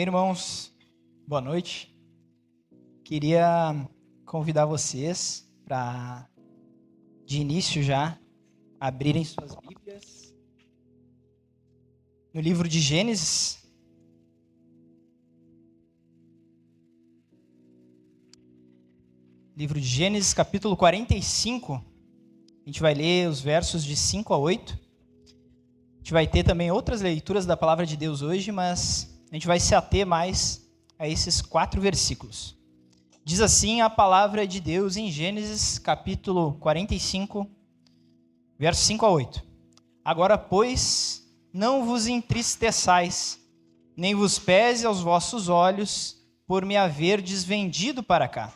Amém, irmãos? Boa noite. Queria convidar vocês para, de início já, abrirem suas Bíblias no livro de Gênesis. Livro de Gênesis, capítulo 45. A gente vai ler os versos de 5 a 8. A gente vai ter também outras leituras da palavra de Deus hoje, mas a gente vai se ater mais a esses 4 versículos. Diz assim a palavra de Deus em Gênesis, capítulo 45, versos 5 a 8. Agora, pois, não vos entristeçais, nem vos pese aos vossos olhos, por me haverdes vendido para cá.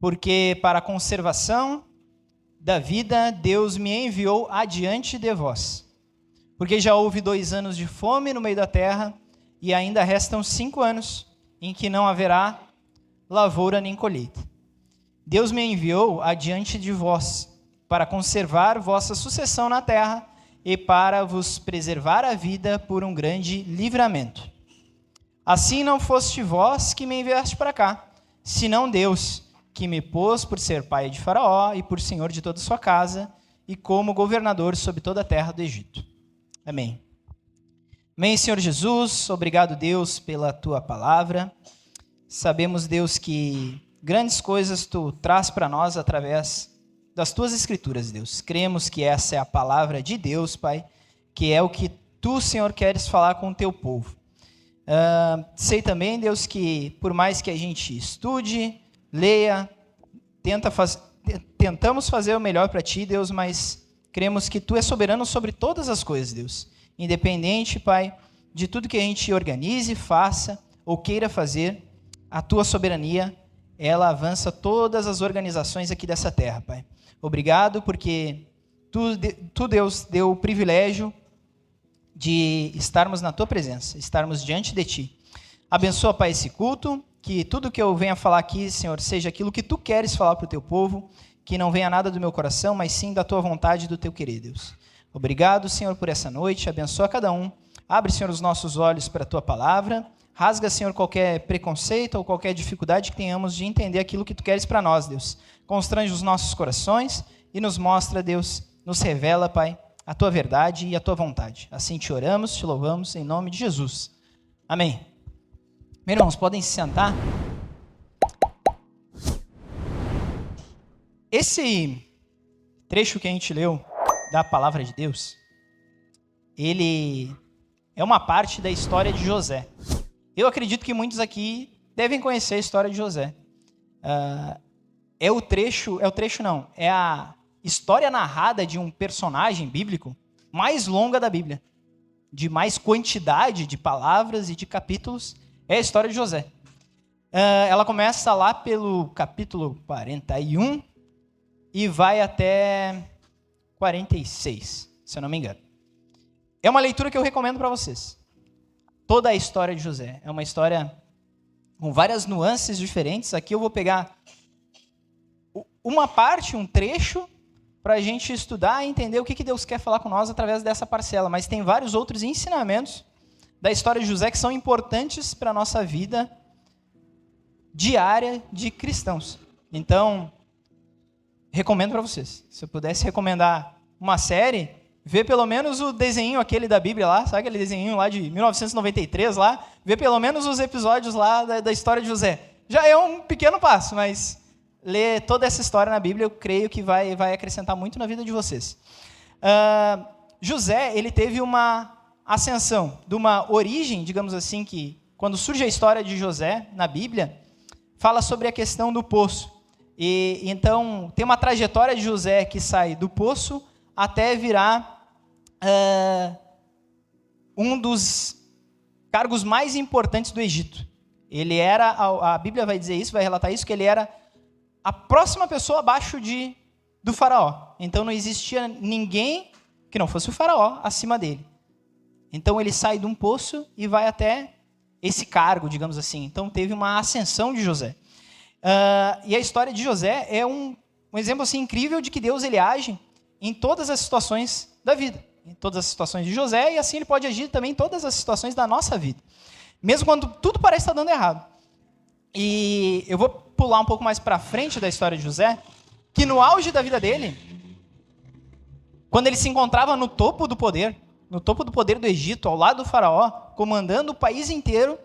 Porque para a conservação da vida, Deus me enviou adiante de vós. Porque já houve 2 anos de fome no meio da terra, e ainda restam 5 anos, em que não haverá lavoura nem colheita. Deus me enviou adiante de vós, para conservar vossa sucessão na terra, e para vos preservar a vida por um grande livramento. Assim não foste vós que me enviaste para cá, senão Deus, que me pôs por ser pai de Faraó e por senhor de toda a sua casa, e como governador sobre toda a terra do Egito. Amém. Amém, Senhor Jesus. Obrigado, Deus, pela Tua palavra. Sabemos, Deus, que grandes coisas Tu traz para nós através das Tuas Escrituras, Deus. Cremos que essa é a palavra de Deus, Pai, que é o que Tu, Senhor, queres falar com o Teu povo. Sei também, Deus, que por mais que a gente estude, leia, tentamos fazer o melhor para Ti, Deus, mas cremos que Tu és soberano sobre todas as coisas, Deus. Independente, Pai, de tudo que a gente organize, faça ou queira fazer, a Tua soberania, ela avança todas as organizações aqui dessa terra, Pai. Obrigado porque Tu, Deus, deu o privilégio de estarmos na Tua presença, estarmos diante de Ti. Abençoa, Pai, esse culto, que tudo que eu venha falar aqui, Senhor, seja aquilo que Tu queres falar para o Teu povo, que não venha nada do meu coração, mas sim da Tua vontade e do Teu querer, Deus. Obrigado, Senhor, por essa noite. Abençoa cada um. Abre, Senhor, os nossos olhos para a Tua palavra. Rasga, Senhor, qualquer preconceito ou qualquer dificuldade que tenhamos de entender aquilo que Tu queres para nós, Deus. Constrange os nossos corações e nos mostra, Deus, nos revela, Pai, a Tua verdade e a Tua vontade. Assim Te oramos, Te louvamos, em nome de Jesus. Amém. Meus irmãos, podem se sentar. Esse trecho que a gente leu da palavra de Deus, ele é uma parte da história de José. Eu acredito que muitos aqui devem conhecer a história de José. É a história narrada de um personagem bíblico mais longa da Bíblia, de mais quantidade de palavras e de capítulos, é a história de José. Ela começa lá pelo capítulo 41 e vai até 46, se eu não me engano. É uma leitura que eu recomendo para vocês. Toda a história de José. É uma história com várias nuances diferentes. Aqui eu vou pegar uma parte, um trecho, para a gente estudar e entender o que Deus quer falar com nós através dessa parcela. Mas tem vários outros ensinamentos da história de José que são importantes para a nossa vida diária de cristãos. Então, recomendo para vocês. Se eu pudesse recomendar uma série, vê pelo menos o desenho aquele da Bíblia lá, sabe aquele desenho lá de 1993 lá? Vê pelo menos os episódios lá da história de José. Já é um pequeno passo, mas ler toda essa história na Bíblia eu creio que vai acrescentar muito na vida de vocês. José, ele teve uma ascensão, de uma origem, digamos assim, que quando surge a história de José na Bíblia, fala sobre a questão do poço. E então tem uma trajetória de José que sai do poço até virar um dos cargos mais importantes do Egito. Ele era, a Bíblia vai dizer isso, vai relatar isso, que ele era a próxima pessoa abaixo do faraó. Então não existia ninguém que não fosse o faraó acima dele. Então ele sai de um poço e vai até esse cargo, digamos assim. Então teve uma ascensão de José. E a história de José é um exemplo assim, incrível de que Deus ele age em todas as situações da vida. Em todas as situações de José, e assim ele pode agir também em todas as situações da nossa vida. Mesmo quando tudo parece estar dando errado. E eu vou pular um pouco mais para frente da história de José, que no auge da vida dele, quando ele se encontrava no topo do poder do Egito, ao lado do faraó, comandando o país inteiro,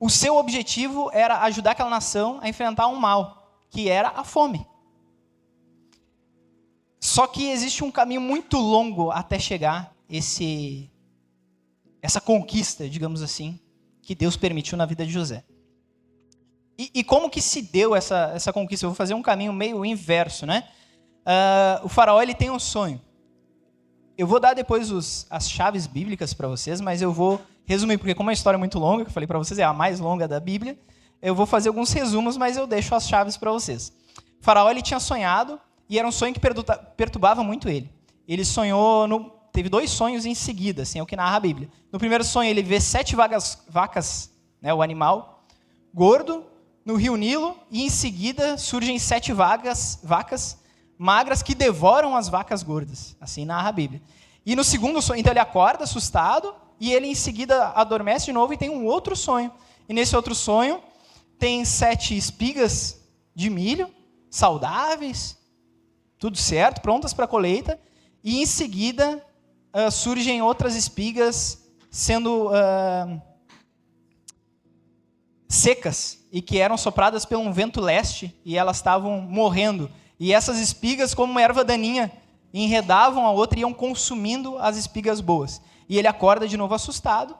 o seu objetivo era ajudar aquela nação a enfrentar um mal, que era a fome. Só que existe um caminho muito longo até chegar essa conquista, digamos assim, que Deus permitiu na vida de José. E como que se deu essa conquista? Eu vou fazer um caminho meio inverso, né? O faraó ele tem um sonho. Eu vou dar depois as chaves bíblicas para vocês, mas eu vou resumir, porque como é uma história muito longa, que eu falei para vocês, é a mais longa da Bíblia, eu vou fazer alguns resumos, mas eu deixo as chaves para vocês. O faraó ele tinha sonhado, e era um sonho que perturbava muito ele. Ele teve 2 sonhos em seguida, assim é o que narra a Bíblia. No primeiro sonho ele vê 7 vacas, né, o animal, gordo, no rio Nilo, e em seguida surgem 7 vacas magras que devoram as vacas gordas. Assim narra a Bíblia. E no segundo sonho, então ele acorda assustado, e ele em seguida adormece de novo e tem um outro sonho. E nesse outro sonho tem 7 espigas de milho, saudáveis, tudo certo, prontas para a colheita, e em seguida surgem outras espigas sendo secas e que eram sopradas por um vento leste e elas estavam morrendo. E essas espigas, como uma erva daninha, enredavam a outra e iam consumindo as espigas boas. E ele acorda de novo assustado,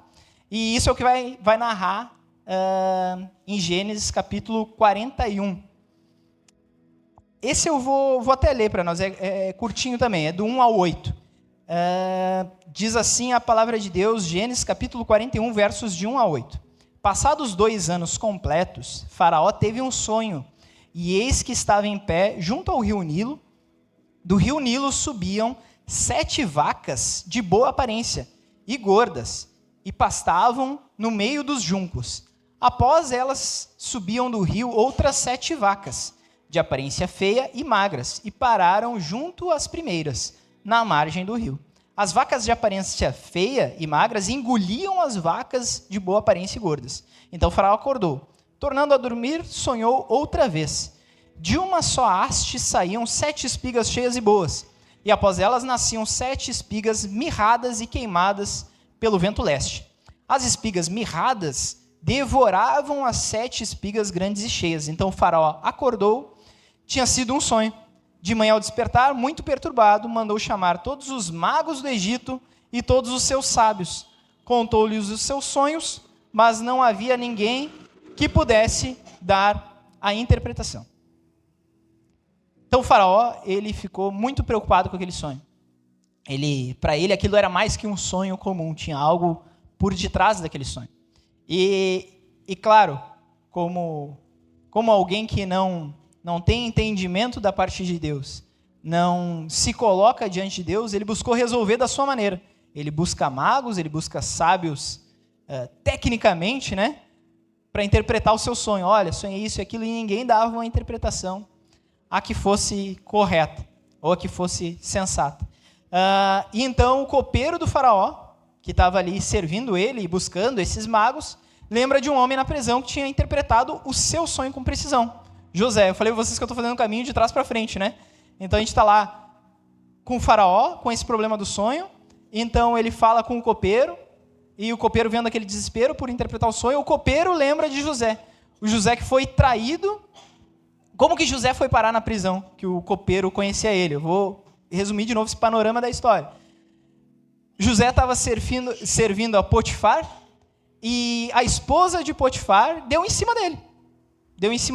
e isso é o que vai narrar em Gênesis capítulo 41. Esse eu vou até ler para nós, é curtinho também, é do 1 ao 8. Diz assim a palavra de Deus, Gênesis capítulo 41, versos de 1 a 8. Passados 2 anos completos, Faraó teve um sonho, e eis que estava em pé junto ao rio Nilo. Do rio Nilo subiam 7 vacas de boa aparência e gordas, e pastavam no meio dos juncos. Após elas subiam do rio outras 7 vacas, de aparência feia e magras, e pararam junto às primeiras, na margem do rio. As vacas de aparência feia e magras engoliam as vacas de boa aparência e gordas. Então o faraó acordou. Tornando a dormir, sonhou outra vez. De uma só haste saíam 7 espigas cheias e boas, e após elas nasciam 7 espigas mirradas e queimadas pelo vento leste. As espigas mirradas devoravam as 7 espigas grandes e cheias. Então o faraó acordou. Tinha sido um sonho. De manhã ao despertar, muito perturbado, mandou chamar todos os magos do Egito e todos os seus sábios. Contou-lhes os seus sonhos, mas não havia ninguém que pudesse dar a interpretação. Então o faraó, ele ficou muito preocupado com aquele sonho. Para ele aquilo era mais que um sonho comum, tinha algo por detrás daquele sonho. E claro, como alguém que não tem entendimento da parte de Deus, não se coloca diante de Deus, ele buscou resolver da sua maneira. Ele busca magos, ele busca sábios tecnicamente, né, para interpretar o seu sonho. Olha, sonhei isso e aquilo, e ninguém dava uma interpretação a que fosse correta, ou a que fosse sensata. E então o copeiro do faraó, que estava ali servindo ele e buscando esses magos, lembra de um homem na prisão que tinha interpretado o seu sonho com precisão. José, eu falei para vocês que eu estou fazendo um caminho de trás para frente, né? Então a gente está lá com o faraó, com esse problema do sonho, então ele fala com o copeiro, e o copeiro vendo aquele desespero por interpretar o sonho, o copeiro lembra de José. O José que foi traído. Como que José foi parar na prisão? Que o copeiro conhecia ele. Eu vou resumir de novo esse panorama da história. José estava servindo a Potifar, e a esposa de Potifar deu em cima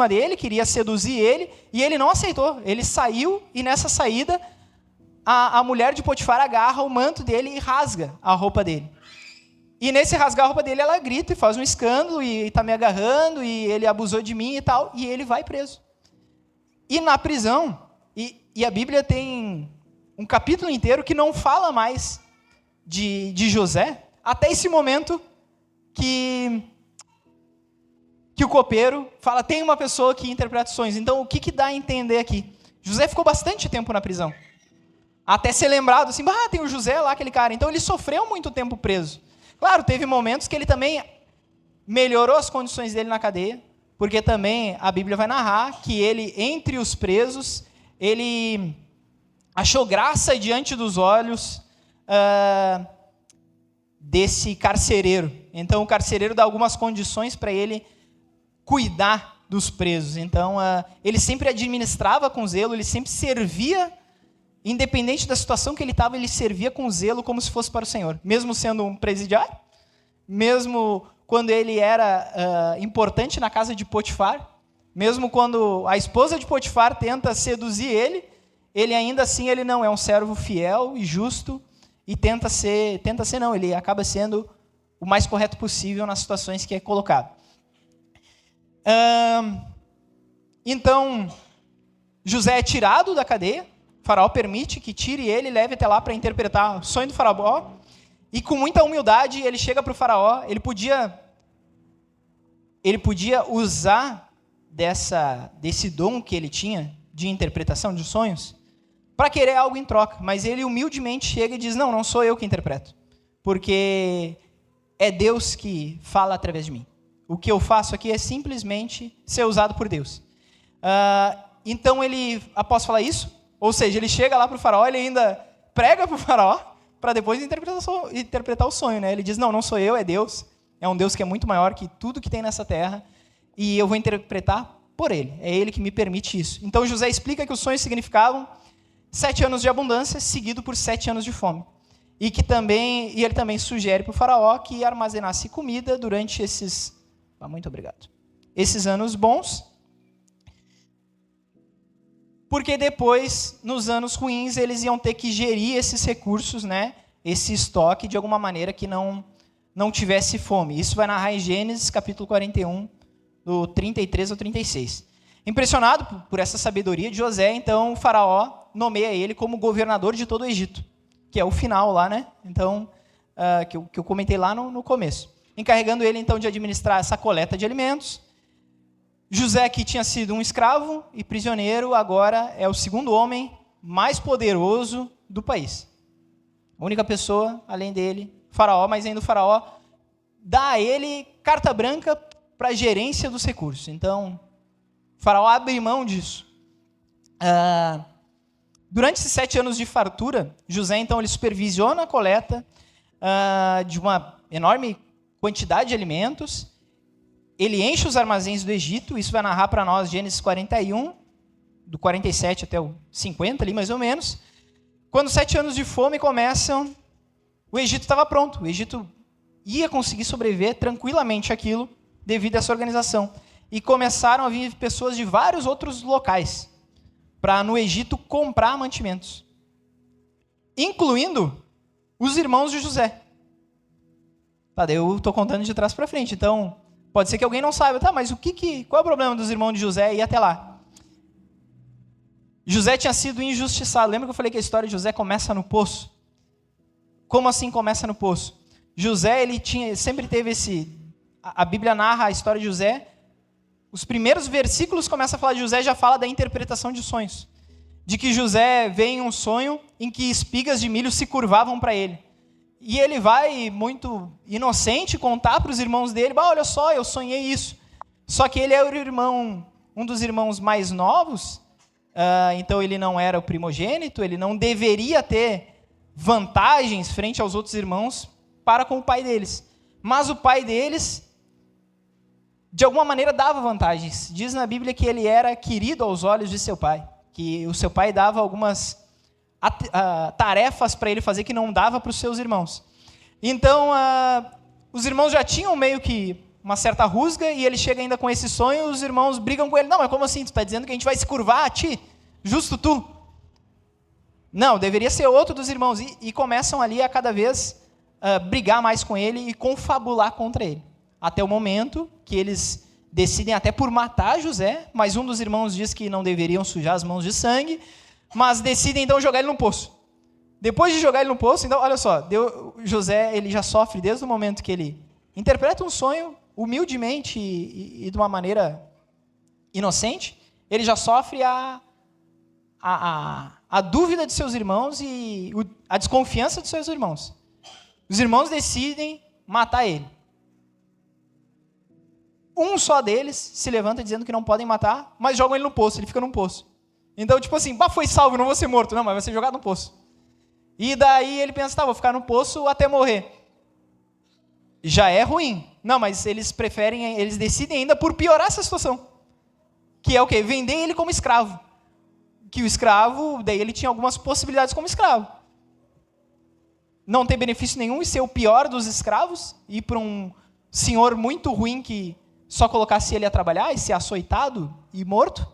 dele. Queria seduzir ele, e ele não aceitou. Ele saiu, e nessa saída, a mulher de Potifar agarra o manto dele e rasga a roupa dele. E nesse rasgar a roupa dele, ela grita e faz um escândalo, e está me agarrando, e ele abusou de mim e tal, e ele vai preso. E na prisão, e a Bíblia tem um capítulo inteiro que não fala mais de José, até esse momento que o copeiro fala, tem uma pessoa que interpreta sonhos. Então, o que dá a entender aqui? José ficou bastante tempo na prisão, até ser lembrado assim, tem o José lá, aquele cara. Então, ele sofreu muito tempo preso. Claro, teve momentos que ele também melhorou as condições dele na cadeia, porque também a Bíblia vai narrar que ele, entre os presos, ele achou graça diante dos olhos desse carcereiro. Então, o carcereiro dá algumas condições para ele cuidar dos presos. Então, ele sempre administrava com zelo, ele sempre servia, independente da situação que ele estava, ele servia com zelo como se fosse para o Senhor. Mesmo sendo um presidiário, mesmo quando ele era importante na casa de Potifar, mesmo quando a esposa de Potifar tenta seduzir ele ainda assim ele não é um servo fiel e justo, e tenta ser não, ele acaba sendo o mais correto possível nas situações que é colocado. Então, José é tirado da cadeia, o faraó permite que tire ele e leve até lá para interpretar o sonho do faraó, e com muita humildade ele chega para o faraó, ele podia usar desse dom que ele tinha de interpretação de sonhos para querer algo em troca, mas ele humildemente chega e diz, não sou eu que interpreto, porque é Deus que fala através de mim. O que eu faço aqui é simplesmente ser usado por Deus. Então ele, após falar isso, ou seja, ele chega lá para o faraó, ele ainda prega para o faraó, para depois interpretar o sonho, né? Ele diz, não sou eu, é Deus. É um Deus que é muito maior que tudo que tem nessa terra, e eu vou interpretar por ele. É ele que me permite isso. Então José explica que os sonhos significavam 7 anos de abundância, seguido por 7 anos de fome. E ele também sugere para o faraó que armazenasse comida durante esses anos bons, porque depois, nos anos ruins, eles iam ter que gerir esses recursos, né? Esse estoque, de alguma maneira que não tivesse fome. Isso vai narrar em Gênesis, capítulo 41, do 33 ao 36. Impressionado por essa sabedoria de José, então o faraó nomeia ele como governador de todo o Egito, que é o final lá, né? Então, que eu comentei lá no começo. Encarregando ele, então, de administrar essa coleta de alimentos. José, que tinha sido um escravo e prisioneiro, agora é o segundo homem mais poderoso do país. A única pessoa, além dele, faraó, mas ainda o faraó dá a ele carta branca para a gerência dos recursos. Então, o faraó abre mão disso. Durante esses 7 anos de fartura, José, então, ele supervisiona a coleta de uma enorme quantidade de alimentos. Ele enche os armazéns do Egito. Isso vai narrar para nós Gênesis 41, do 47 até o 50, ali mais ou menos. Quando 7 anos de fome começam, o Egito estava pronto. O Egito ia conseguir sobreviver tranquilamente aquilo, devido a essa organização. E começaram a vir pessoas de vários outros locais para, no Egito, comprar mantimentos, incluindo os irmãos de José. Daí eu estou contando de trás para frente, então pode ser que alguém não saiba, mas qual é o problema dos irmãos de José ir até lá? José tinha sido injustiçado. Lembra que eu falei que a história de José começa no poço? Como assim começa no poço? José, sempre teve a Bíblia narra a história de José. Os primeiros versículos começam a falar de José, já fala da interpretação de sonhos. De que José vê em um sonho em que espigas de milho se curvavam para ele. E ele vai, muito inocente, contar para os irmãos dele, olha só, eu sonhei isso. Só que ele é um dos irmãos mais novos, então ele não era o primogênito, ele não deveria ter vantagens frente aos outros irmãos para com o pai deles. Mas o pai deles, de alguma maneira, dava vantagens. Diz na Bíblia que ele era querido aos olhos de seu pai, que o seu pai dava algumas tarefas para ele fazer que não dava para os seus irmãos. Então, os irmãos já tinham meio que uma certa rusga, e ele chega ainda com esse sonho, os irmãos brigam com ele. Não, mas como assim? Tu está dizendo que a gente vai se curvar a ti? Justo tu? Não, deveria ser outro dos irmãos. E começam ali a cada vez brigar mais com ele e confabular contra ele. Até o momento que eles decidem até por matar José, mas um dos irmãos diz que não deveriam sujar as mãos de sangue, mas decidem então jogar ele no poço. Depois de jogar ele no poço, então, olha só, José ele já sofre desde o momento que ele interpreta um sonho humildemente e de uma maneira inocente, ele já sofre a dúvida de seus irmãos e a desconfiança de seus irmãos. Os irmãos decidem matar ele. Um só deles se levanta dizendo que não podem matar, mas jogam ele no poço, ele fica num poço. Então, tipo assim, foi salvo, não vou ser morto. Não, mas vai ser jogado no poço. E daí ele pensa, tá, vou ficar no poço até morrer. Já é ruim. Não, mas eles decidem ainda por piorar essa situação. Que é o quê? Vender ele como escravo. Que o escravo, daí ele tinha algumas possibilidades como escravo. Não ter benefício nenhum e ser o pior dos escravos, ir para um senhor muito ruim que só colocasse ele a trabalhar e ser açoitado e morto.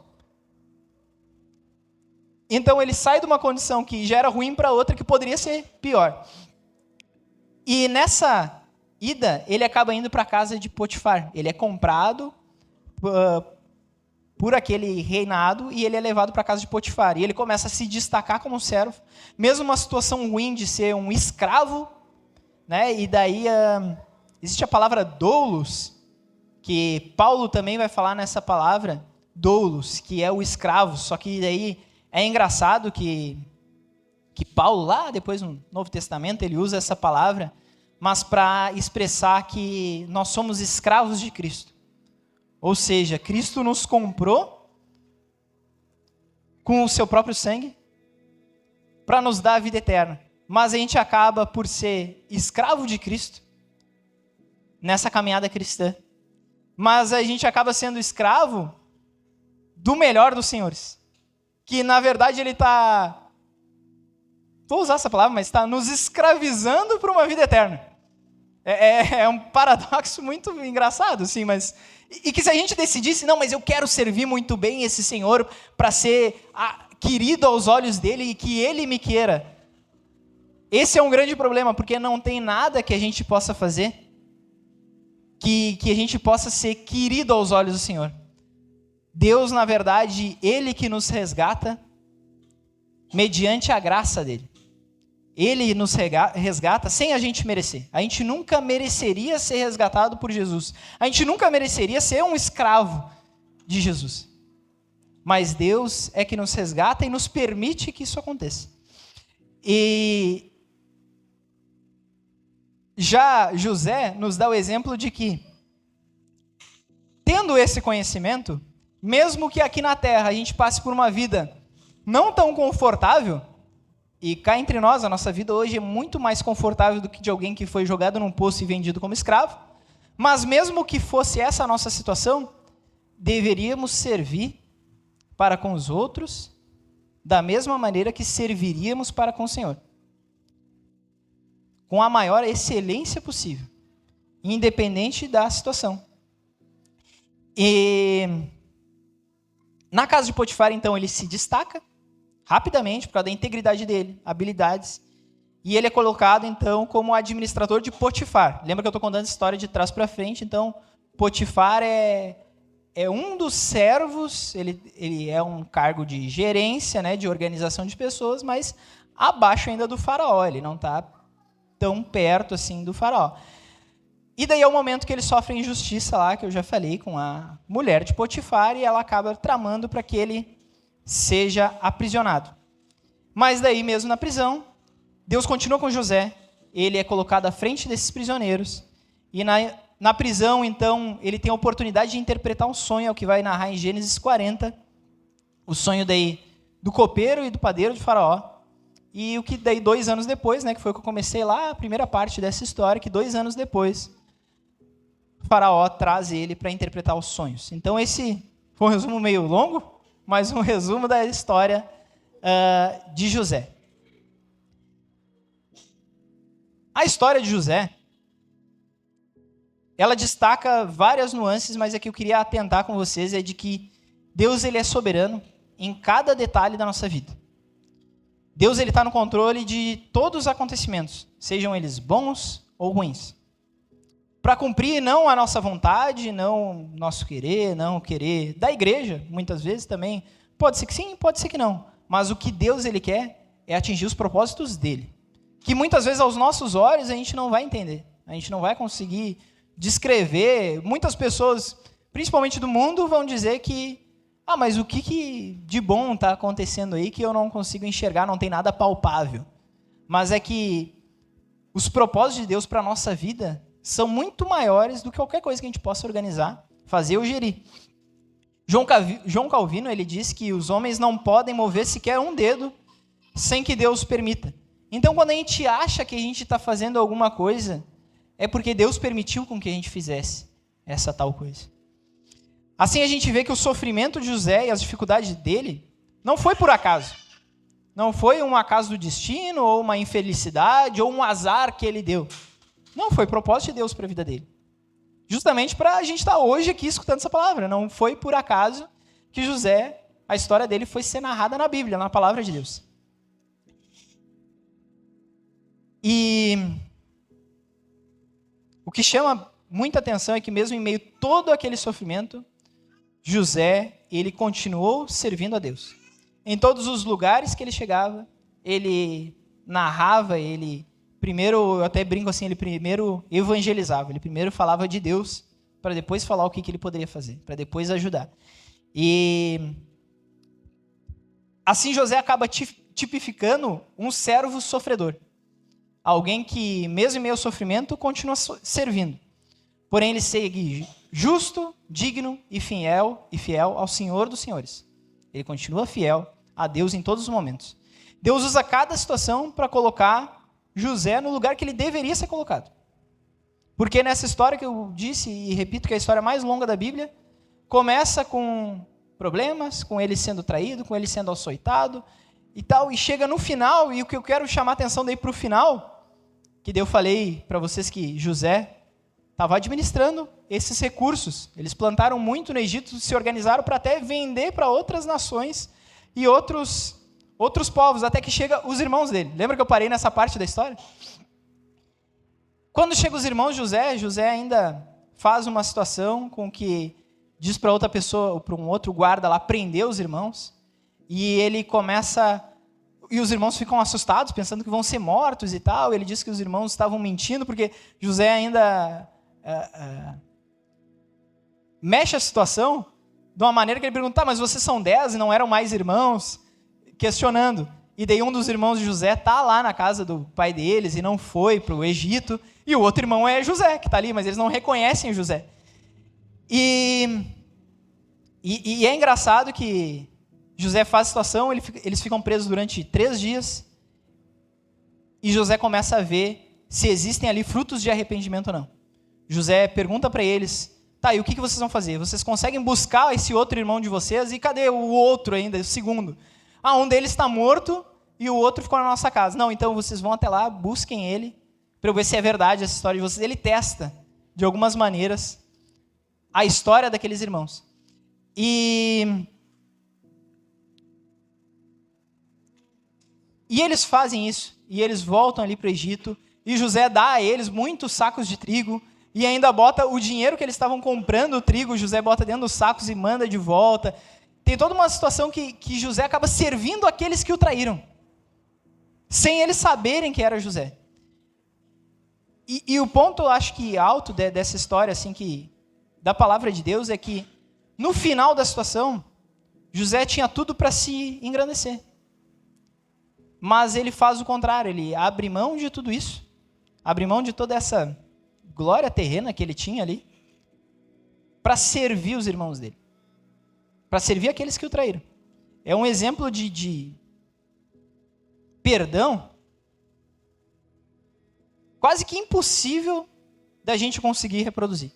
Então ele sai de uma condição que já era ruim para outra que poderia ser pior. E nessa ida, ele acaba indo para a casa de Potifar. Ele é comprado por aquele reinado e ele é levado para a casa de Potifar. E ele começa a se destacar como servo, mesmo uma situação ruim de ser um escravo, né? E daí existe a palavra doulos, que Paulo também vai falar nessa palavra, doulos, que é o escravo. Só que daí é engraçado que Paulo, lá depois no Novo Testamento, ele usa essa palavra, mas para expressar que nós somos escravos de Cristo. Ou seja, Cristo nos comprou com o seu próprio sangue para nos dar a vida eterna. Mas a gente acaba por ser escravo de Cristo nessa caminhada cristã. Mas a gente acaba sendo escravo do melhor dos senhores. Que na verdade ele está, vou usar essa palavra, mas está nos escravizando para uma vida eterna. É um paradoxo muito engraçado, assim, mas... E que se a gente decidisse, não, mas eu quero servir muito bem esse Senhor para ser querido aos olhos dele e que ele me queira. Esse é um grande problema, porque não tem nada que a gente possa fazer que a gente possa ser querido aos olhos do Senhor. Deus, na verdade, ele que nos resgata mediante a graça dele. Ele nos resgata sem a gente merecer. A gente nunca mereceria ser resgatado por Jesus. A gente nunca mereceria ser um escravo de Jesus. Mas Deus é que nos resgata e nos permite que isso aconteça. E já José nos dá o exemplo de que, tendo esse conhecimento, mesmo que aqui na terra a gente passe por uma vida não tão confortável, e cá entre nós, a nossa vida hoje é muito mais confortável do que de alguém que foi jogado num poço e vendido como escravo. Mas mesmo que fosse essa a nossa situação, deveríamos servir para com os outros da mesma maneira que serviríamos para com o Senhor. Com a maior excelência possível, independente da situação. E na casa de Potifar, então, ele se destaca rapidamente, por causa da integridade dele, habilidades, e ele é colocado, então, como administrador de Potifar. Lembra que eu estou contando essa história de trás para frente? Então, Potifar é um dos servos, ele é um cargo de gerência, né, de organização de pessoas, mas abaixo ainda do faraó, ele não está tão perto assim do faraó. E daí é o momento que ele sofre injustiça lá, que eu já falei, com a mulher de Potifar, e ela acaba tramando para que ele seja aprisionado. Mas daí mesmo na prisão, Deus continua com José, ele é colocado à frente desses prisioneiros, e na prisão, então, ele tem a oportunidade de interpretar um sonho, é o que vai narrar em Gênesis 40, o sonho daí do copeiro e do padeiro de Faraó, e o que daí 2 anos depois, né, que foi o que eu comecei lá, a primeira parte dessa história, que 2 anos depois, Faraó traz ele para interpretar os sonhos. Então esse foi um resumo meio longo, mas um resumo da história de José. A história de José, ela destaca várias nuances, mas a que eu queria atentar com vocês é de que Deus ele é soberano em cada detalhe da nossa vida. Deus ele está no controle de todos os acontecimentos, sejam eles bons ou ruins. Para cumprir não a nossa vontade, não nosso querer, não o querer da igreja, muitas vezes também. Pode ser que sim, pode ser que não. Mas o que Deus ele quer é atingir os propósitos dele. Que muitas vezes aos nossos olhos a gente não vai entender. A gente não vai conseguir descrever. Muitas pessoas, principalmente do mundo, vão dizer que mas o que de bom está acontecendo aí que eu não consigo enxergar, não tem nada palpável. Mas é que os propósitos de Deus para a nossa vida são muito maiores do que qualquer coisa que a gente possa organizar, fazer ou gerir. João Calvino, ele diz que os homens não podem mover sequer um dedo sem que Deus permita. Então, quando a gente acha que a gente está fazendo alguma coisa, é porque Deus permitiu com que a gente fizesse essa tal coisa. Assim, a gente vê que o sofrimento de José e as dificuldades dele não foi por acaso. Não foi um acaso do destino, ou uma infelicidade, ou um azar que ele deu. Não, foi propósito de Deus para a vida dele. Justamente para a gente estar hoje aqui escutando essa palavra. Não foi por acaso que José, a história dele foi ser narrada na Bíblia, na palavra de Deus. E o que chama muita atenção é que mesmo em meio a todo aquele sofrimento, José, ele continuou servindo a Deus. Em todos os lugares que ele chegava, ele narrava, ele primeiro, eu até brinco assim, ele primeiro evangelizava, ele primeiro falava de Deus, para depois falar o que ele poderia fazer, para depois ajudar. E assim José acaba tipificando um servo sofredor. Alguém que, mesmo em meio ao sofrimento, continua servindo. Porém, ele segue justo, digno e fiel ao Senhor dos Senhores. Ele continua fiel a Deus em todos os momentos. Deus usa cada situação para colocar José no lugar que ele deveria ser colocado. Porque nessa história que eu disse, e repito que é a história mais longa da Bíblia, começa com problemas, com ele sendo traído, com ele sendo açoitado e tal, e chega no final, e o que eu quero chamar a atenção daí para o final, que daí eu falei para vocês que José estava administrando esses recursos. Eles plantaram muito no Egito, se organizaram para até vender para outras nações e outros povos, até que chega os irmãos dele. Lembra que eu parei nessa parte da história? Quando chegam os irmãos de José ainda faz uma situação com que diz para outra pessoa, para um outro guarda lá, prender os irmãos, e ele começa, e os irmãos ficam assustados, pensando que vão ser mortos e tal. Ele diz que os irmãos estavam mentindo, porque José ainda mexe a situação de uma maneira que ele pergunta, mas vocês são 10 e não eram mais irmãos? Questionando. E daí um dos irmãos de José está lá na casa do pai deles e não foi para o Egito, e o outro irmão é José, que está ali, mas eles não reconhecem José. E é engraçado que José faz a situação, eles ficam presos durante 3 dias, e José começa a ver se existem ali frutos de arrependimento ou não. José pergunta para eles, tá, e o que vocês vão fazer? Vocês conseguem buscar esse outro irmão de vocês? E cadê o outro ainda, o segundo? Ah, um deles está morto e o outro ficou na nossa casa. Não, então vocês vão até lá, busquem ele, para eu ver se é verdade essa história de vocês. Ele testa, de algumas maneiras, a história daqueles irmãos. E eles fazem isso, e eles voltam ali para o Egito, e José dá a eles muitos sacos de trigo, e ainda bota o dinheiro que eles estavam comprando o trigo, José bota dentro dos sacos e manda de volta. Tem toda uma situação que José acaba servindo aqueles que o traíram, sem eles saberem que era José. E o ponto, eu acho que alto dessa história, assim, da palavra de Deus, é que, no final da situação, José tinha tudo para se engrandecer. Mas ele faz o contrário, ele abre mão de tudo isso, abre mão de toda essa glória terrena que ele tinha ali, para servir os irmãos dele, para servir aqueles que o traíram. É um exemplo de perdão quase que impossível da gente conseguir reproduzir.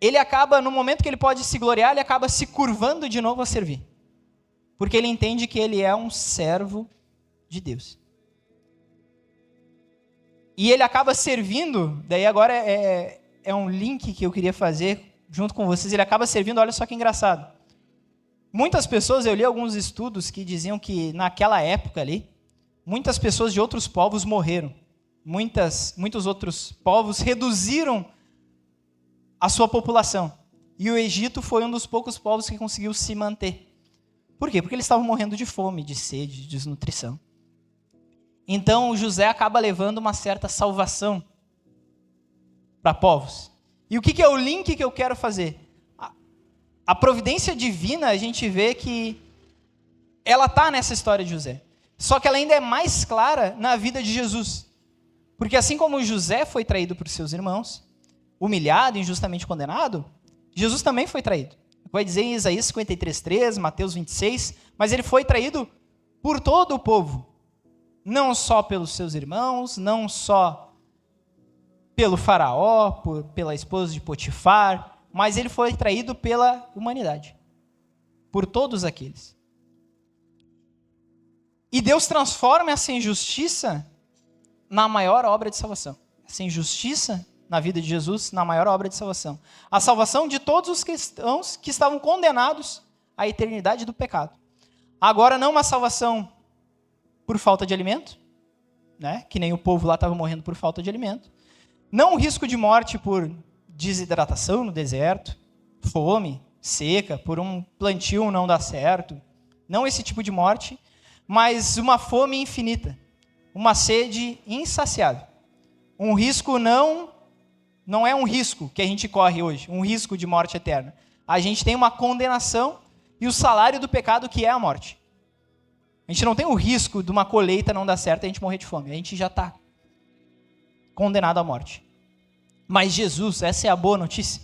Ele acaba, no momento que ele pode se gloriar, ele acaba se curvando de novo a servir. Porque ele entende que ele é um servo de Deus. E ele acaba servindo, daí agora é um link que eu queria fazer junto com vocês, ele acaba servindo, olha só que engraçado. Muitas pessoas, eu li alguns estudos que diziam que naquela época ali, muitas pessoas de outros povos morreram. Muitos outros povos reduziram a sua população. E o Egito foi um dos poucos povos que conseguiu se manter. Por quê? Porque eles estavam morrendo de fome, de sede, de desnutrição. Então, José acaba levando uma certa salvação para povos. E o que é o link que eu quero fazer? A providência divina, a gente vê que ela está nessa história de José. Só que ela ainda é mais clara na vida de Jesus. Porque assim como José foi traído por seus irmãos, humilhado, injustamente condenado, Jesus também foi traído. Vai dizer em Isaías 53:3, Mateus 26, mas ele foi traído por todo o povo. Não só pelos seus irmãos, não só pelo faraó, pela esposa de Potifar, mas ele foi traído pela humanidade, por todos aqueles. E Deus transforma essa injustiça na maior obra de salvação. Essa injustiça na vida de Jesus, na maior obra de salvação. A salvação de todos os cristãos que estavam condenados à eternidade do pecado. Agora não uma salvação por falta de alimento, né? Que nem o povo lá estava morrendo por falta de alimento. Não o risco de morte por desidratação no deserto, fome, seca, por um plantio não dar certo. Não esse tipo de morte, mas uma fome infinita, uma sede insaciável. Um risco não é um risco que a gente corre hoje, um risco de morte eterna. A gente tem uma condenação e o salário do pecado que é a morte. A gente não tem o risco de uma colheita não dar certo e a gente morrer de fome. A gente já está condenado à morte. Mas Jesus, essa é a boa notícia,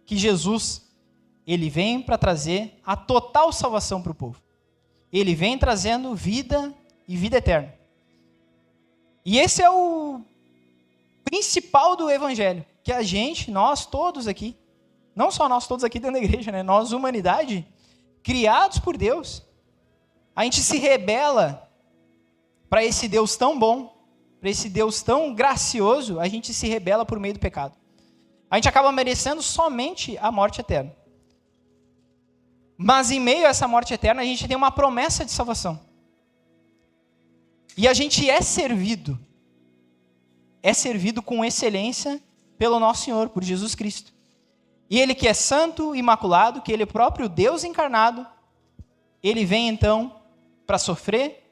que Jesus, ele vem para trazer a total salvação para o povo. Ele vem trazendo vida e vida eterna. E esse é o principal do evangelho, que a gente, nós todos aqui, não só nós todos aqui dentro da igreja, né? Nós, humanidade, criados por Deus, a gente se rebela para esse Deus tão bom, para esse Deus tão gracioso, a gente se rebela por meio do pecado. A gente acaba merecendo somente a morte eterna. Mas em meio a essa morte eterna, a gente tem uma promessa de salvação. E a gente é servido com excelência pelo nosso Senhor, por Jesus Cristo. E Ele que é santo, imaculado, que Ele é o próprio Deus encarnado, Ele vem então para sofrer,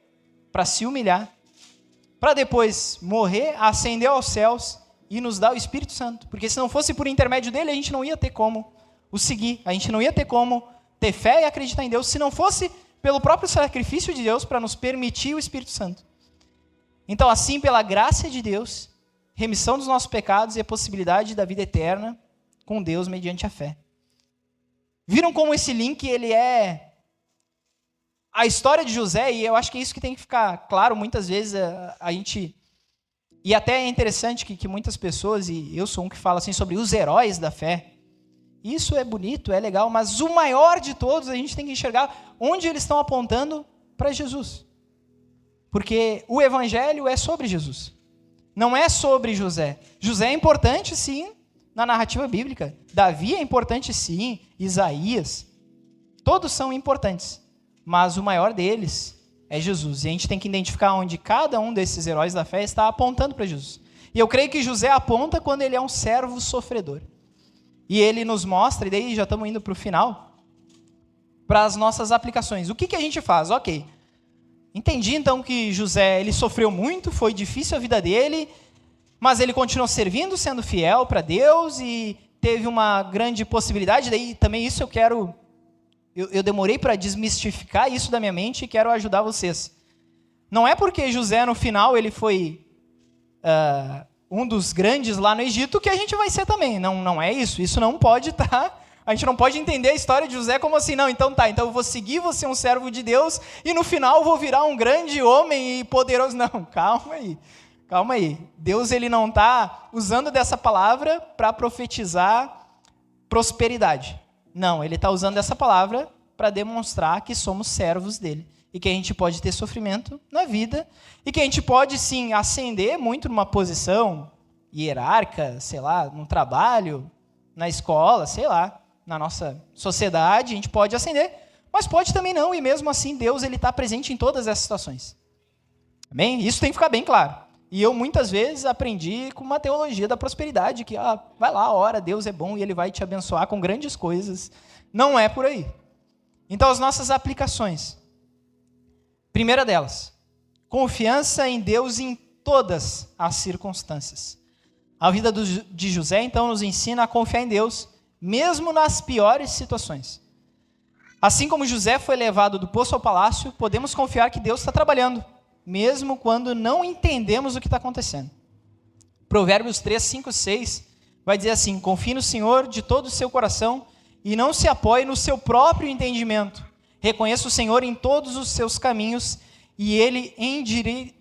para se humilhar, para depois morrer, ascender aos céus e nos dar o Espírito Santo. Porque se não fosse por intermédio dele, a gente não ia ter como o seguir, a gente não ia ter como ter fé e acreditar em Deus, se não fosse pelo próprio sacrifício de Deus para nos permitir o Espírito Santo. Então, assim, pela graça de Deus, remissão dos nossos pecados e a possibilidade da vida eterna com Deus mediante a fé. Viram como esse link, ele é a história de José, e eu acho que é isso que tem que ficar claro muitas vezes, a gente... E até é interessante que muitas pessoas, e eu sou um que fala assim sobre os heróis da fé. Isso é bonito, é legal, mas o maior de todos a gente tem que enxergar onde eles estão apontando para Jesus. Porque o evangelho é sobre Jesus. Não é sobre José. José é importante, sim, na narrativa bíblica. Davi é importante, sim. Isaías. Todos são importantes. Mas o maior deles é Jesus. E a gente tem que identificar onde cada um desses heróis da fé está apontando para Jesus. E eu creio que José aponta quando ele é um servo sofredor. E ele nos mostra, e daí já estamos indo para o final, para as nossas aplicações. O que a gente faz? Ok. Entendi então que José, ele sofreu muito, foi difícil a vida dele, mas ele continuou servindo, sendo fiel para Deus e teve uma grande possibilidade. Daí também isso eu demorei para desmistificar isso da minha mente e quero ajudar vocês. Não é porque José no final ele foi um dos grandes lá no Egito que a gente vai ser também. Não é isso. Isso não pode estar... A gente não pode entender a história de José como assim, não, então eu vou seguir, vou ser um servo de Deus e no final vou virar um grande homem e poderoso. Não, calma aí. Deus ele não está usando dessa palavra para profetizar prosperidade. Não, ele está usando essa palavra para demonstrar que somos servos dele e que a gente pode ter sofrimento na vida e que a gente pode sim ascender muito numa posição hierárquica, sei lá, no trabalho, na escola, sei lá. Na nossa sociedade, a gente pode ascender, mas pode também não, e mesmo assim Deus está presente em todas essas situações. Amém? Isso tem que ficar bem claro. E eu muitas vezes aprendi com uma teologia da prosperidade, que vai lá, ora, Deus é bom e Ele vai te abençoar com grandes coisas. Não é por aí. Então, as nossas aplicações. Primeira delas, confiança em Deus em todas as circunstâncias. A vida de José, então, nos ensina a confiar em Deus, mesmo nas piores situações. Assim como José foi levado do poço ao palácio, podemos confiar que Deus está trabalhando, mesmo quando não entendemos o que está acontecendo. Provérbios 3, 5, 6 vai dizer assim: confie no Senhor de todo o seu coração e não se apoie no seu próprio entendimento. Reconheça o Senhor em todos os seus caminhos e Ele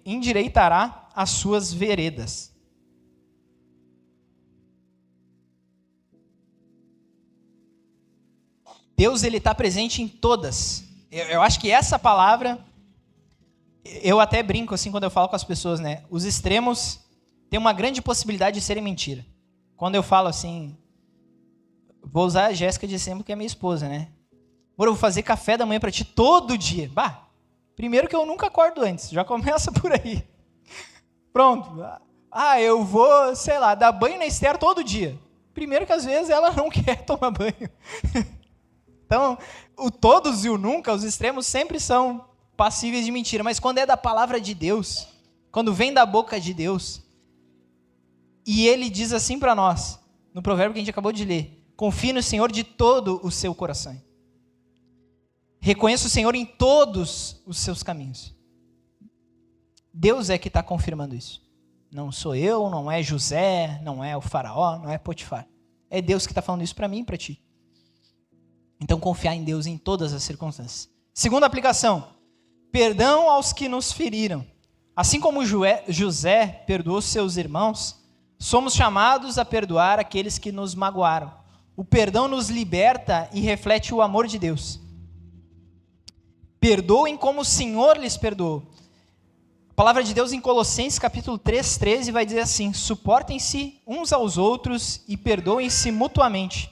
endireitará as suas veredas. Deus, Ele está presente em todas. Eu acho que essa palavra, eu até brinco assim quando eu falo com as pessoas, né? Os extremos têm uma grande possibilidade de serem mentira. Quando eu falo assim, vou usar a Jéssica de exemplo, que é minha esposa, né? Amor, eu vou fazer café da manhã para ti todo dia. Bah, primeiro que eu nunca acordo antes, já começa por aí. Pronto. Eu vou, sei lá, dar banho na Esther todo dia. Primeiro que às vezes ela não quer tomar banho. Então, o todos e o nunca, os extremos sempre são passíveis de mentira. Mas quando é da palavra de Deus, quando vem da boca de Deus, e Ele diz assim para nós, no provérbio que a gente acabou de ler: confie no Senhor de todo o seu coração. Reconheça o Senhor em todos os seus caminhos. Deus é que está confirmando isso. Não sou eu, não é José, não é o faraó, não é Potifar. É Deus que está falando isso para mim e para ti. Então, confiar em Deus em todas as circunstâncias. Segunda aplicação: perdão aos que nos feriram. Assim como José perdoou seus irmãos, somos chamados a perdoar aqueles que nos magoaram. O perdão nos liberta e reflete o amor de Deus. Perdoem como o Senhor lhes perdoou. A palavra de Deus em Colossenses capítulo 3, 13 vai dizer assim: suportem-se uns aos outros e perdoem-se mutuamente.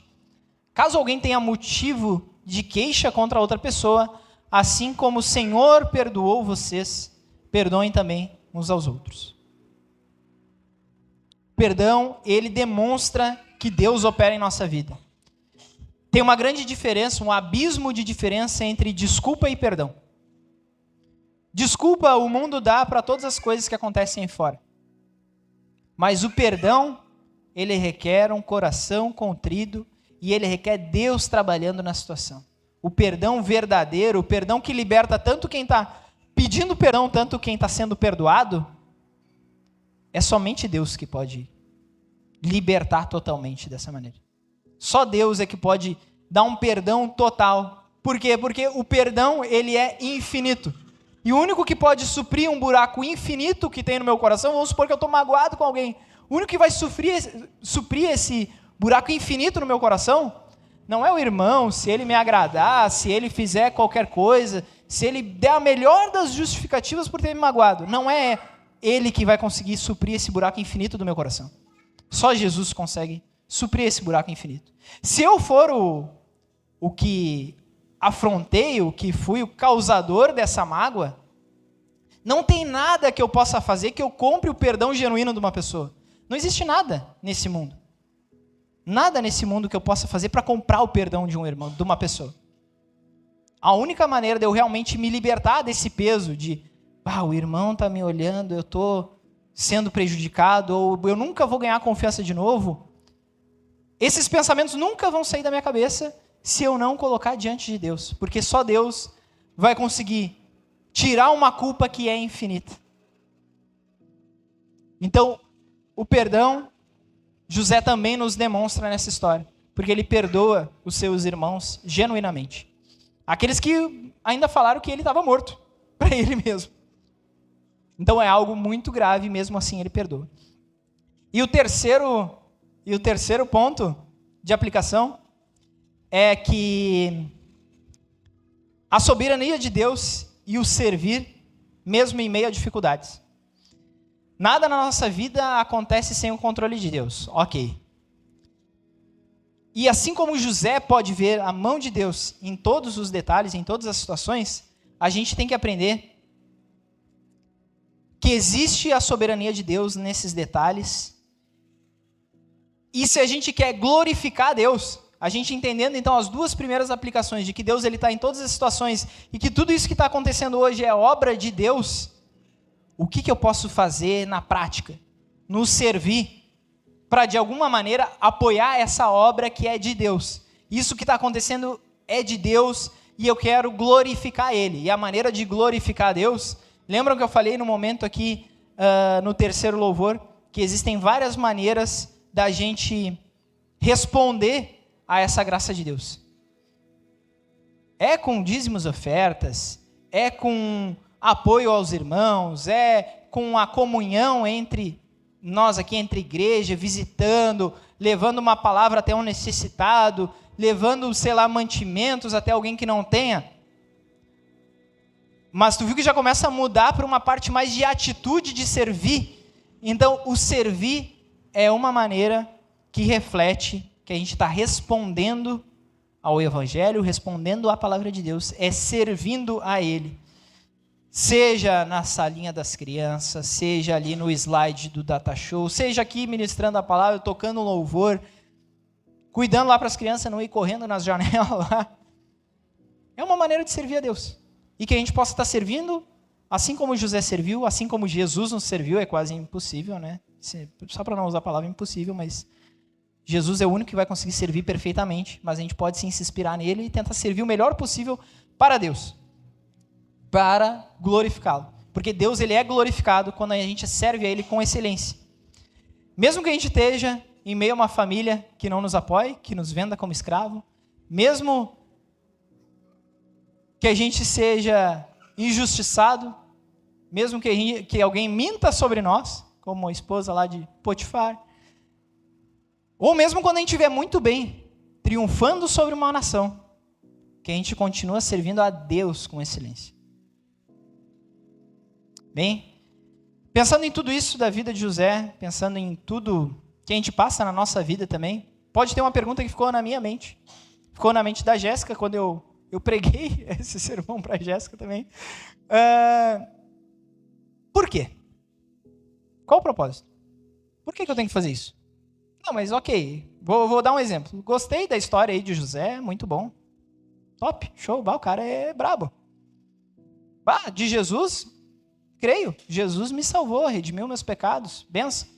Caso alguém tenha motivo de queixa contra outra pessoa, assim como o Senhor perdoou vocês, perdoem também uns aos outros. Perdão, ele demonstra que Deus opera em nossa vida. Tem uma grande diferença, um abismo de diferença entre desculpa e perdão. Desculpa o mundo dá para todas as coisas que acontecem aí fora. Mas o perdão, ele requer um coração contrito e ele requer Deus trabalhando na situação. O perdão verdadeiro, o perdão que liberta tanto quem está pedindo perdão, tanto quem está sendo perdoado, é somente Deus que pode libertar totalmente dessa maneira. Só Deus é que pode dar um perdão total. Por quê? Porque o perdão, ele é infinito. E o único que pode suprir um buraco infinito que tem no meu coração, vamos supor que eu estou magoado com alguém, o único que vai suprir esse buraco infinito no meu coração, não é o irmão, se ele me agradar, se ele fizer qualquer coisa, se ele der a melhor das justificativas por ter me magoado. Não é ele que vai conseguir suprir esse buraco infinito do meu coração. Só Jesus consegue suprir esse buraco infinito. Se eu for o que afrontei, o que fui o causador dessa mágoa, não tem nada que eu possa fazer que eu compre o perdão genuíno de uma pessoa. Não existe nada nesse mundo. Nada nesse mundo que eu possa fazer para comprar o perdão de um irmão, de uma pessoa. A única maneira de eu realmente me libertar desse peso de o irmão está me olhando, eu estou sendo prejudicado, ou eu nunca vou ganhar confiança de novo, esses pensamentos nunca vão sair da minha cabeça se eu não colocar diante de Deus, porque só Deus vai conseguir tirar uma culpa que é infinita. Então, o perdão, José também nos demonstra nessa história, porque ele perdoa os seus irmãos genuinamente. Aqueles que ainda falaram que ele estava morto, para ele mesmo. Então é algo muito grave, mesmo assim ele perdoa. E o terceiro ponto de aplicação é que a soberania de Deus e o servir, mesmo em meio a dificuldades. Nada na nossa vida acontece sem o controle de Deus. Ok. E assim como José pode ver a mão de Deus em todos os detalhes, em todas as situações, a gente tem que aprender que existe a soberania de Deus nesses detalhes. E se a gente quer glorificar Deus, a gente entendendo então as duas primeiras aplicações de que Deus está em todas as situações e que tudo isso que está acontecendo hoje é obra de Deus, o que eu posso fazer na prática? Nos servir para de alguma maneira apoiar essa obra que é de Deus. Isso que está acontecendo é de Deus e eu quero glorificar Ele. E a maneira de glorificar Deus, lembram que eu falei no momento aqui, no terceiro louvor, que existem várias maneiras da gente responder a essa graça de Deus. É com dízimos e ofertas, é com apoio aos irmãos, é com a comunhão entre nós aqui, entre igreja, visitando, levando uma palavra até um necessitado, levando, sei lá, mantimentos até alguém que não tenha. Mas tu viu que já começa a mudar para uma parte mais de atitude de servir. Então, o servir é uma maneira que reflete que a gente está respondendo ao Evangelho, respondendo à palavra de Deus, é servindo a Ele. Seja na salinha das crianças, seja ali no slide do Data Show, seja aqui ministrando a palavra, tocando louvor, cuidando lá para as crianças não ir correndo nas janelas lá. É uma maneira de servir a Deus. E que a gente possa estar servindo, assim como José serviu, assim como Jesus nos serviu, é quase impossível, né? Só para não usar a palavra impossível, mas Jesus é o único que vai conseguir servir perfeitamente, mas a gente pode sim se inspirar nele e tentar servir o melhor possível para Deus, para glorificá-lo. Porque Deus, ele é glorificado quando a gente serve a ele com excelência. Mesmo que a gente esteja em meio a uma família que não nos apoie, que nos venda como escravo, mesmo que a gente seja injustiçado, mesmo que alguém minta sobre nós, como a esposa lá de Potifar, ou mesmo quando a gente estiver muito bem, triunfando sobre uma nação, que a gente continua servindo a Deus com excelência. Bem, pensando em tudo isso da vida de José, pensando em tudo que a gente passa na nossa vida também, pode ter uma pergunta que ficou na minha mente, ficou na mente da Jéssica, quando eu preguei esse sermão para a Jéssica também. Por quê? Qual o propósito? Por que eu tenho que fazer isso? Não, mas ok, vou dar um exemplo. Gostei da história aí de José, muito bom. Top, show, o cara é brabo. De Jesus, creio, Jesus me salvou, redimiu meus pecados, benção.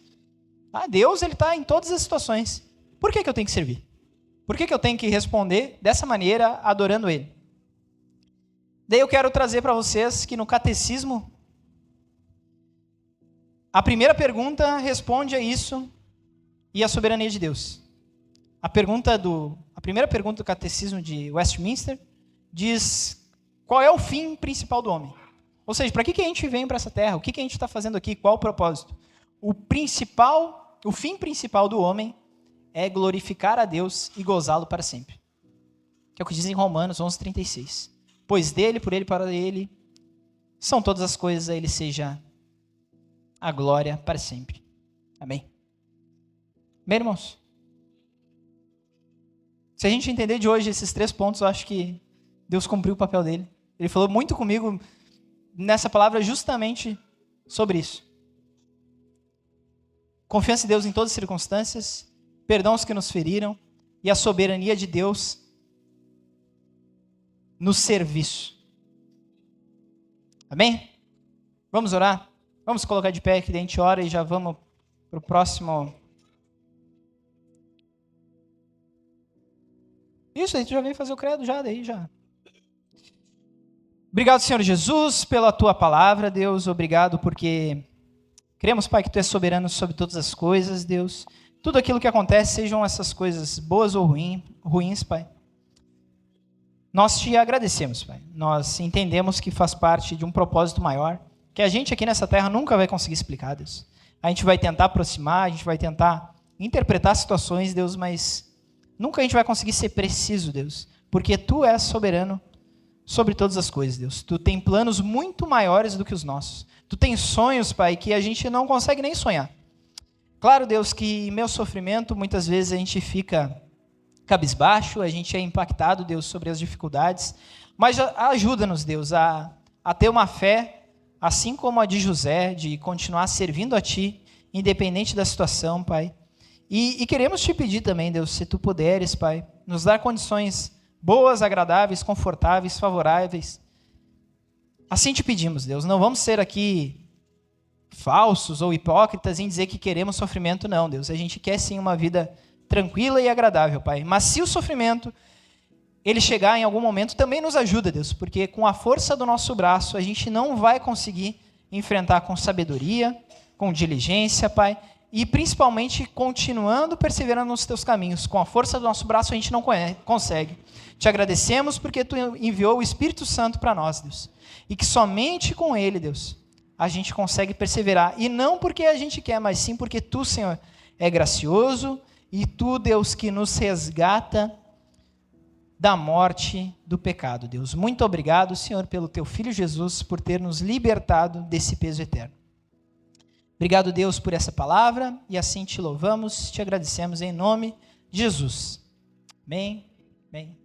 Deus, ele está em todas as situações. Por que eu tenho que servir? Por que eu tenho que responder dessa maneira, adorando ele? Daí eu quero trazer para vocês que no catecismo, a primeira pergunta responde a isso e a soberania de Deus. A primeira pergunta do catecismo de Westminster diz qual é o fim principal do homem. Ou seja, para que a gente vem para essa terra? O que a gente está fazendo aqui? Qual o propósito? O fim principal do homem é glorificar a Deus e gozá-lo para sempre. Que é o que diz em Romanos 11:36. Pois dele, por ele, para ele, são todas as coisas, a ele seja a glória para sempre. Amém? Bem, irmãos, se a gente entender de hoje esses 3 pontos, eu acho que Deus cumpriu o papel dele. Ele falou muito comigo nessa palavra justamente sobre isso. Confiança em Deus em todas as circunstâncias, perdão aos que nos feriram e a soberania de Deus no serviço. Amém? Vamos orar? Vamos colocar de pé que a gente ora e já vamos para o próximo. Isso, a gente já vem fazer o credo já, daí já. Obrigado, Senhor Jesus, pela Tua palavra, Deus. Obrigado porque cremos, Pai, que Tu és soberano sobre todas as coisas, Deus. Tudo aquilo que acontece, sejam essas coisas boas ou ruins, Pai. Nós Te agradecemos, Pai. Nós entendemos que faz parte de um propósito maior, que a gente aqui nessa terra nunca vai conseguir explicar, Deus. A gente vai tentar aproximar, a gente vai tentar interpretar situações, Deus, mas nunca a gente vai conseguir ser preciso, Deus, porque Tu és soberano sobre todas as coisas, Deus. Tu tem planos muito maiores do que os nossos. Tu tem sonhos, Pai, que a gente não consegue nem sonhar. Claro, Deus, que em meu sofrimento, muitas vezes a gente fica cabisbaixo, a gente é impactado, Deus, sobre as dificuldades, mas ajuda-nos, Deus, a ter uma fé, assim como a de José, de continuar servindo a Ti, independente da situação, Pai. E queremos Te pedir também, Deus, se Tu puderes, Pai, nos dar condições boas, agradáveis, confortáveis, favoráveis. Assim Te pedimos, Deus. Não vamos ser aqui falsos ou hipócritas em dizer que queremos sofrimento, não, Deus. A gente quer sim uma vida tranquila e agradável, Pai. Mas se o sofrimento, ele chegar em algum momento, também nos ajuda, Deus, porque com a força do nosso braço, a gente não vai conseguir enfrentar com sabedoria, com diligência, Pai. e principalmente continuando perseverando nos teus caminhos. Com a força do nosso braço a gente não consegue. Te agradecemos porque tu enviou o Espírito Santo para nós, Deus. E que somente com ele, Deus, a gente consegue perseverar. E não porque a gente quer, mas sim porque tu, Senhor, é gracioso. E tu, Deus, que nos resgata da morte, do pecado, Deus. Muito obrigado, Senhor, pelo teu Filho Jesus, por ter nos libertado desse peso eterno. Obrigado, Deus, por essa palavra, e assim te louvamos, te agradecemos em nome de Jesus. Amém. Amém.